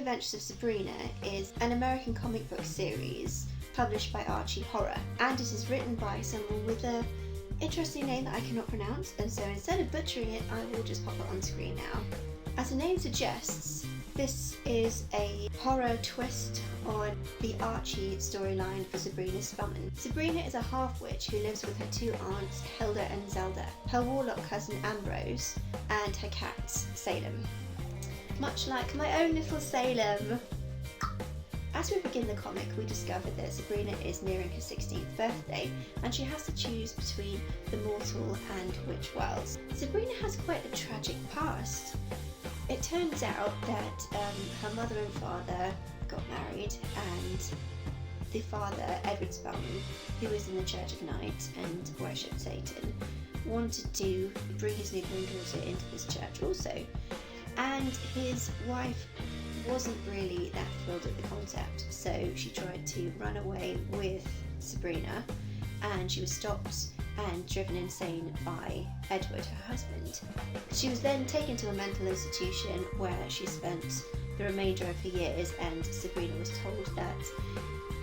Adventures of Sabrina is an American comic book series published by Archie Horror, and it is written by someone with a interesting name that I cannot pronounce, and so instead of butchering it, I will just pop it on screen now. As the name suggests, this is a horror twist on the Archie storyline for Sabrina Spellman. Sabrina is a half-witch who lives with her two aunts, Hilda and Zelda, her warlock cousin Ambrose, and her cat, Salem. Much like my own little Salem. As we begin the comic, we discover that Sabrina is nearing her 16th birthday, and she has to choose between the mortal and witch worlds. Sabrina has quite a tragic past. It turns out that her mother and father got married, and the father, Edward Spellman, who was in the Church of Night and worshipped Satan, wanted to bring his newborn daughter into this church also. And his wife wasn't really that thrilled at the concept, so she tried to run away with Sabrina, and she was stopped and driven insane by Edward, her husband. She was then taken to a mental institution where she spent the remainder of her years, and Sabrina was told that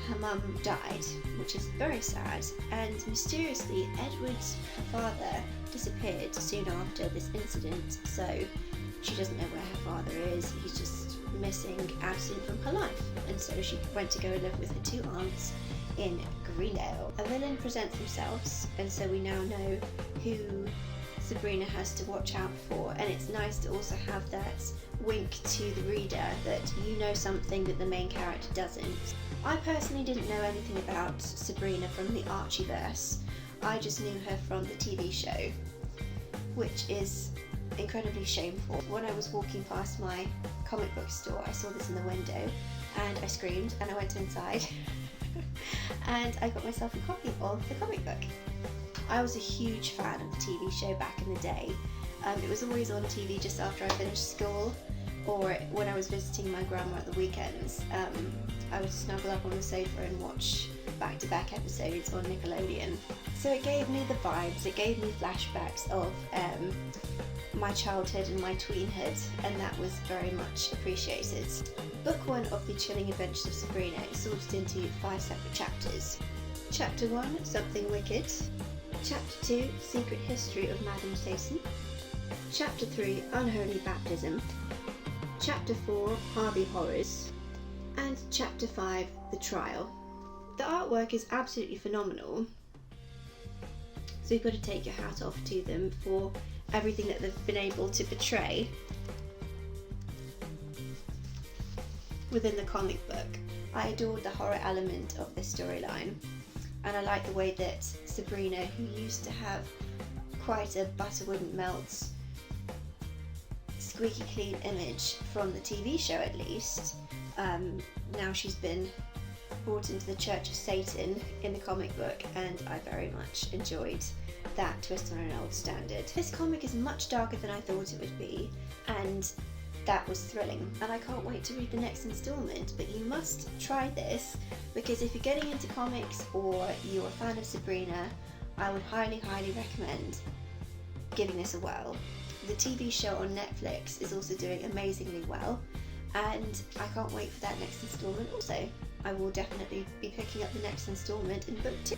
her mum died, which is very sad, and mysteriously Edward's father disappeared soon after this incident, so she doesn't know where her father is. He's just missing, absent from her life, and so she went to go and live with her two aunts in Greendale. A villain presents themselves, and so we now know who Sabrina has to watch out for, and it's nice to also have that wink to the reader that you know something that the main character doesn't. I personally didn't know anything about Sabrina from the Archieverse. I just knew her from the TV show, which is incredibly shameful. When I was walking past my comic book store, I saw this in the window and I screamed and I went inside and I got myself a copy of the comic book. I was a huge fan of the TV show back in the day. It was always on TV just after I finished school, or when I was visiting my grandma at the weekends. I would snuggle up on the sofa and watch back-to-back episodes on Nickelodeon. So it gave me the vibes, it gave me flashbacks of my childhood and my tweenhood, and that was very much appreciated. Book 1 of The Chilling Adventures of Sabrina is sorted into 5 separate chapters. Chapter 1, Something Wicked. Chapter 2, Secret History of Madame Satan. Chapter 3, Unholy Baptism. Chapter 4, Harvey Horrors. And Chapter 5, The Trial. The artwork is absolutely phenomenal, so you've got to take your hat off to them for everything that they've been able to portray within the comic book. I adored the horror element of this storyline, and I like the way that Sabrina, who used to have quite a butter wouldn't melt, squeaky clean image from the TV show at least, now she's been brought into the Church of Satan in the comic book, and I very much enjoyed that twist on an old standard. This comic is much darker than I thought it would be, and that was thrilling, and I can't wait to read the next instalment. But you must try this, because if you're getting into comics or you're a fan of Sabrina, I would highly recommend giving this a whirl. The TV show on Netflix is also doing amazingly well, and I can't wait for that next instalment also. I will definitely be picking up the next instalment in book 2.